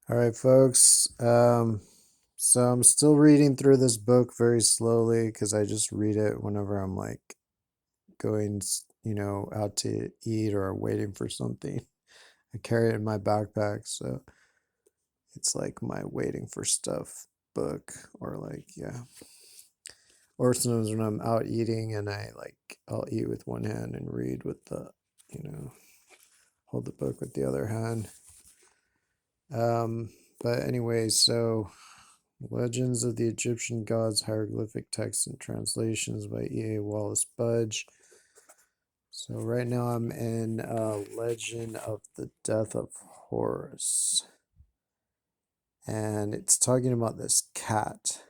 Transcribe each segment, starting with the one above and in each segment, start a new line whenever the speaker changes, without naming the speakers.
All right, folks. So I'm still reading through this book very slowly because I just read it whenever I'm like going, out to eat or waiting for something. I carry it in my backpack, so it's like my waiting for stuff book, or like, yeah. Or sometimes when I'm out eating and I'll eat with one hand and read with you know, hold the book with the other hand. Um, but anyway, so Legends of the Egyptian Gods, Hieroglyphic Texts and Translations by E.A. Wallace Budge. So right now I'm in Legend of the Death of Horus. And it's talking about this cat.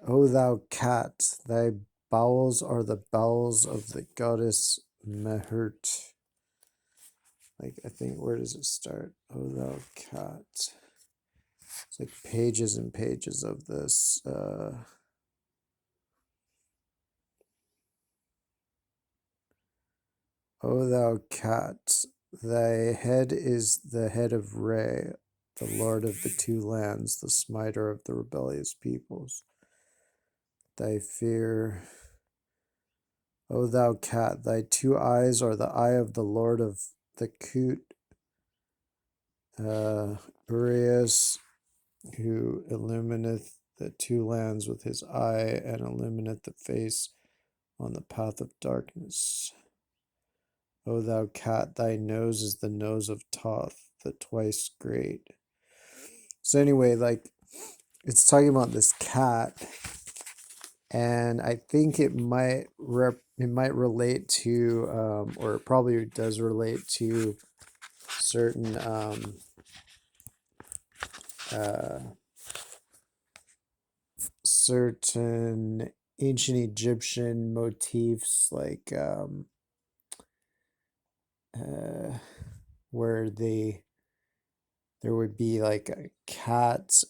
O thou cat, thy bowels are the bowels of the goddess Mehert. Like, I think, where does it start? O thou cat. It's like pages and pages of this. O thou cat, thy head is the head of Re, the lord of the two lands, the smiter of the rebellious peoples. Thy fear, O thou cat, thy two eyes are the eye of the lord of the Kut, Urias, who illumineth the two lands with his eye and illumineth the face on the path of darkness. O thou cat, thy nose is the nose of Thoth, the twice great. So anyway, like, it's talking about this cat, and I think it might relate to, or it probably does relate to certain uh, certain ancient Egyptian motifs, like uh, where there would be like a cat.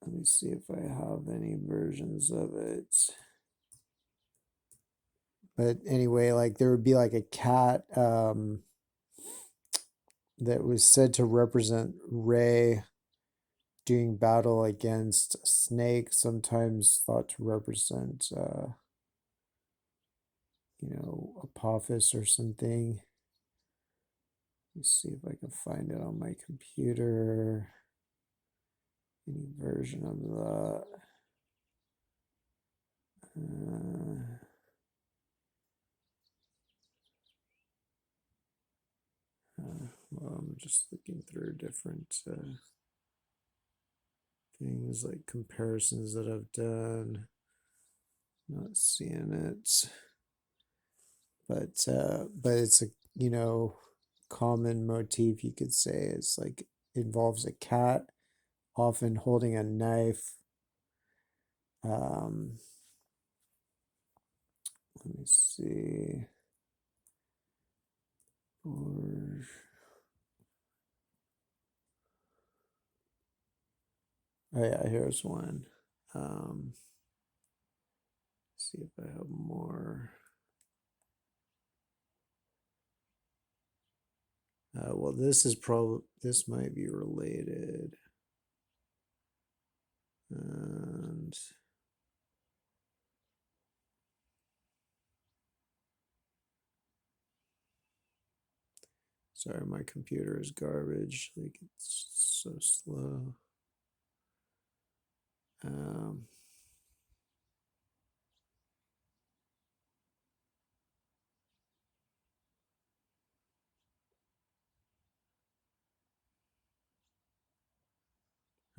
Let me see if I have any versions of it. But anyway, like there would be like a cat that was said to represent Re doing battle against a snake, sometimes thought to represent, Apophis or something. Let's see if I can find it on my computer. Any version of that. Well, I'm just looking through different things like comparisons that I've done. Not seeing it, but it's a common motif, you could say. It's like involves a cat, often holding a knife. Um, Let me see. Or oh yeah, here's one. See if I have more. Well, this might be related. And sorry, my computer is garbage. Like, it's so slow. Um,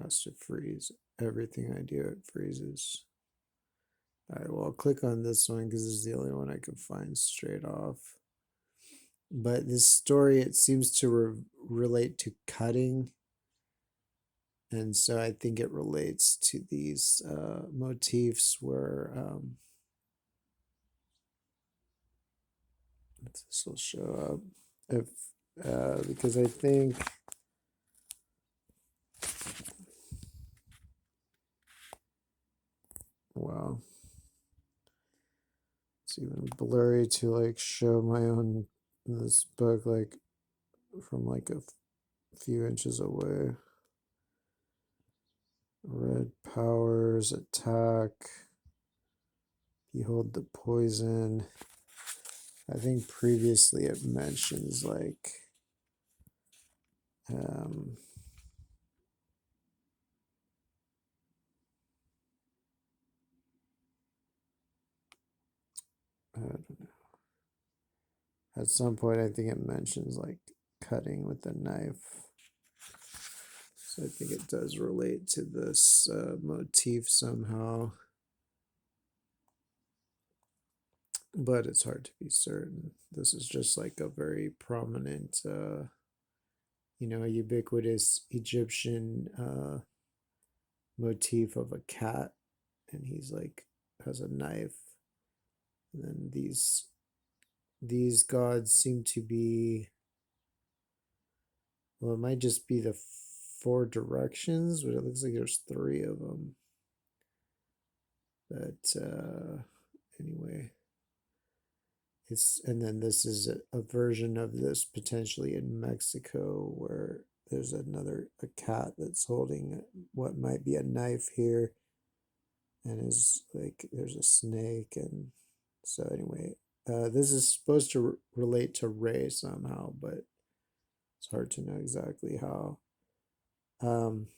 has to freeze. Everything I do, it freezes. All right, well, I'll click on this one because this is the only one I can find straight off. But this story, it seems to relate to cutting. And so I think it relates to these motifs where this will show up. If because I think, wow, it's even blurry to like show my own this book. Like, from like a few inches away. Red powers, attack, behold the poison. I think previously it mentions like um, I don't know. At some point I think it mentions like cutting with a knife. So I think it does relate to this motif somehow. But it's hard to be certain. This is just like a very prominent, ubiquitous Egyptian motif of a cat, and he's like has a knife. And then these gods seem to be, well, it might just be the four directions, but it looks like there's three of them. But anyway, and then this is a version of this potentially in Mexico where there's a cat that's holding what might be a knife here, and is like there's a snake. And so anyway, this is supposed to relate to Ray somehow, but it's hard to know exactly how. um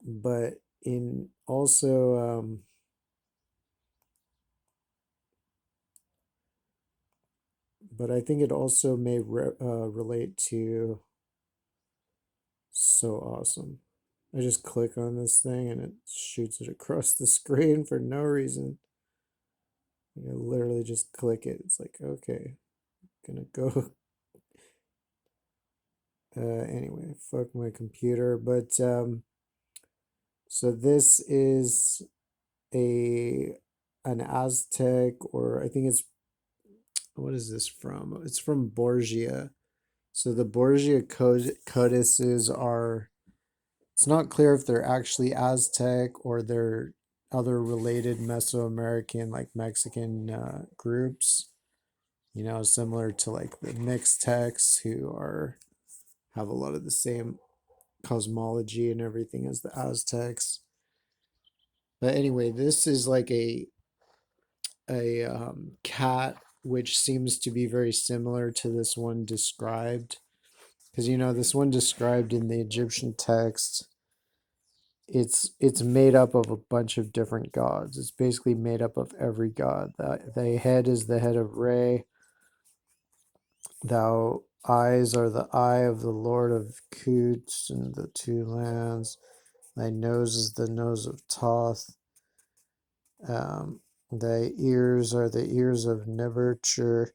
but in also but I think it also may relate to, so awesome. I just click on this thing and it shoots it across the screen for no reason. I literally just click it. It's like, okay, gonna go. Anyway, fuck my computer. But so this is a an Aztec, or I think it's, what is this from? It's from Borgia. So the Borgia codices are, it's not clear if they're actually Aztec or they're other related Mesoamerican, like Mexican groups, similar to like the Mixtecs, who have a lot of the same cosmology and everything as the Aztecs. But anyway, this is like a cat, which seems to be very similar to this one described, because this one described in the Egyptian text, it's made up of a bunch of different gods. It's basically made up of every god. The head is the head of Re. Thou eyes are the eye of the Lord of Kut and the two lands. Thy nose is the nose of Thoth. Thy ears are the ears of Nebertcher.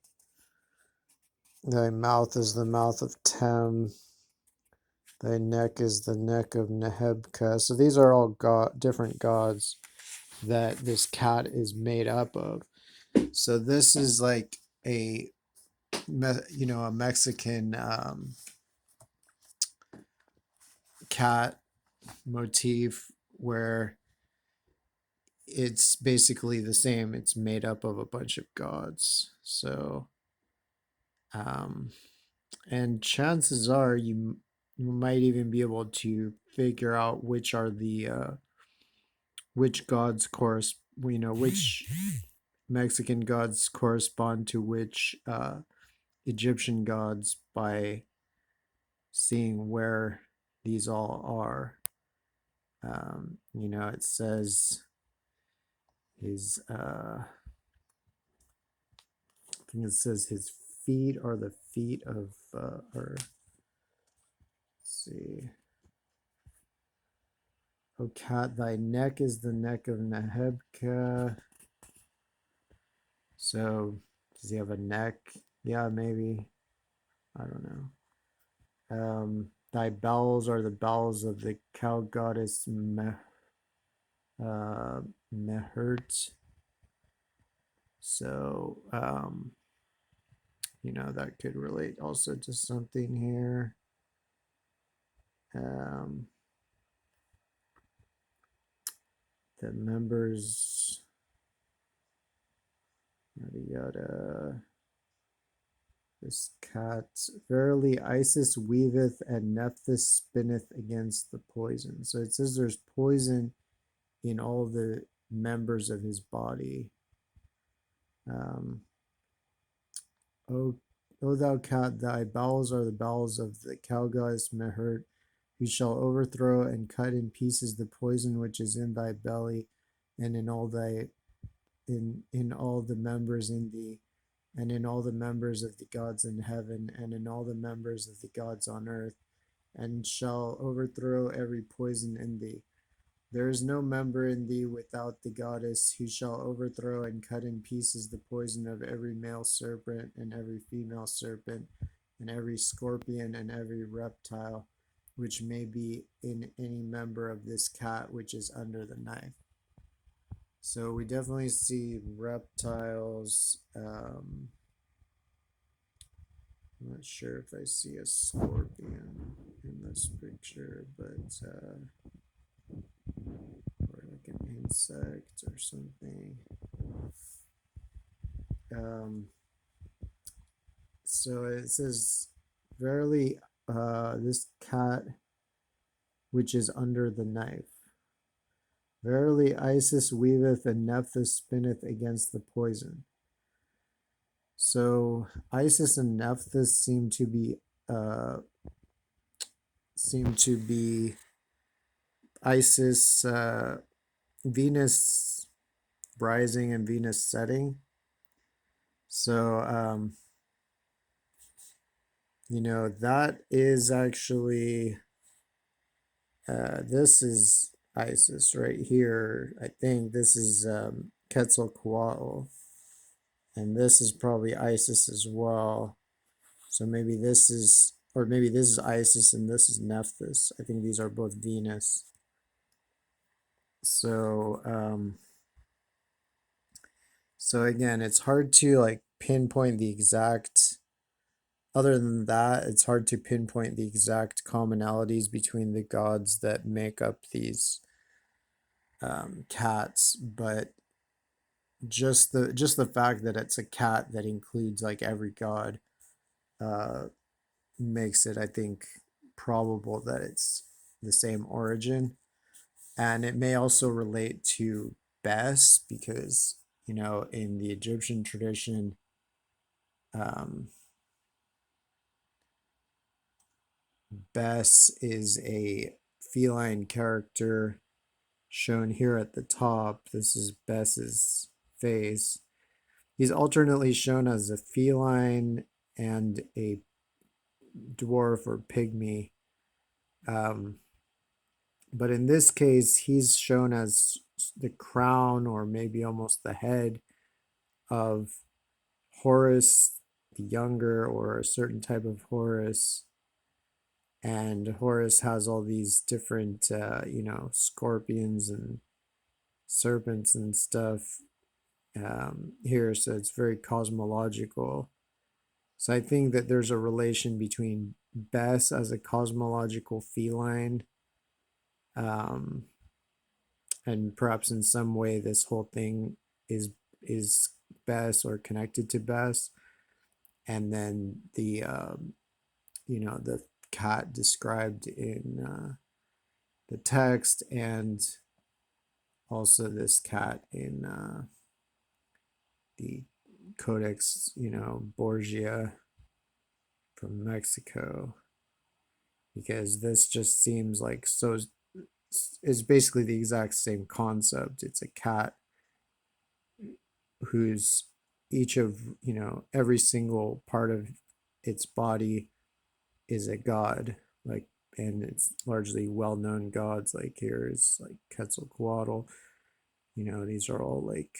Thy mouth is the mouth of Tem. Thy neck is the neck of Nehebka. So these are all different gods that this cat is made up of. So this is like a Mexican cat motif where it's basically the same. It's made up of a bunch of gods. So, um, and chances are you might even be able to figure out which are the which gods which Mexican gods correspond to which Egyptian gods by seeing where these all are. It says his, I think it says his feet are the feet of, or let's see. O cat, thy neck is the neck of Nehebka. So, does he have a neck? Yeah, maybe. I don't know. Thy bowels are the bowels of the cow goddess Mehert. So, that could relate also to something here. The members, yada yada. this cat. Verily, Isis weaveth and Nephthys spinneth against the poison. So it says there's poison in all the members of his body. Um, o, o thou cat, thy bowels are the bowels of the cow goddess Mehert, who shall overthrow and cut in pieces the poison which is in thy belly, and in all the members in thee, and in all the members of the gods in heaven, and in all the members of the gods on earth, and shall overthrow every poison in thee. There is no member in thee without the goddess, who shall overthrow and cut in pieces the poison of every male serpent, and every female serpent, and every scorpion, and every reptile, which may be in any member of this cat which is under the knife. So we definitely see reptiles. I'm not sure if I see a scorpion in this picture, but or like an insect or something. Um, so it says, "Verily, this cat which is under the knife. Verily, Isis weaveth and Nephthys spinneth against the poison." So Isis and Nephthys uh, seem to be Isis, Venus rising and Venus setting. So that is actually this is Isis right here. I think this is Quetzalcoatl, and this is probably Isis as well. So maybe this is, or maybe this is Isis and this is Nephthys. I think these are both Venus. So so again, it's hard to like pinpoint the exact. Other than that, it's hard to pinpoint the exact commonalities between the gods that make up these cats, but just the fact that it's a cat that includes like every god uh, makes it, I think, probable that it's the same origin. And it may also relate to Bes because, in the Egyptian tradition, um, Bes is a feline character shown here at the top. This is Bes's face. He's alternately shown as a feline and a dwarf or pygmy. But in this case, he's shown as the crown or maybe almost the head of Horus the Younger or a certain type of Horus. And Horus has all these different, scorpions and serpents and stuff here. So it's very cosmological. So I think that there's a relation between Bes as a cosmological feline, um, and perhaps in some way this whole thing is Bes or connected to Bes, and then the cat described in the text, and also this cat in the Codex, Borgia from Mexico, because this just seems like so is basically the exact same concept. It's a cat who's each of, every single part of its body is a god, like, and it's largely well-known gods. Like here is like Quetzalcoatl. These are all like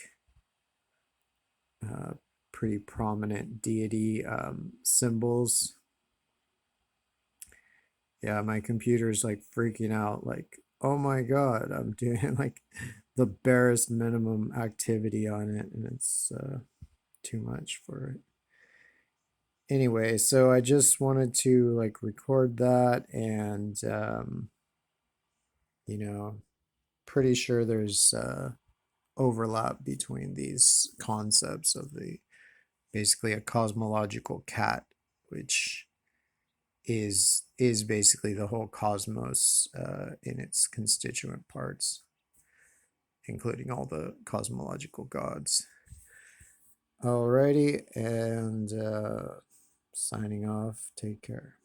pretty prominent deity symbols. Yeah, my computer's like freaking out, like, oh my god, I'm doing like the barest minimum activity on it, and it's too much for it. Anyway, so I just wanted to like record that, and you know, pretty sure there's overlap between these concepts of the basically a cosmological cat which is basically the whole cosmos in its constituent parts, including all the cosmological gods. Alrighty, and signing off. Take care.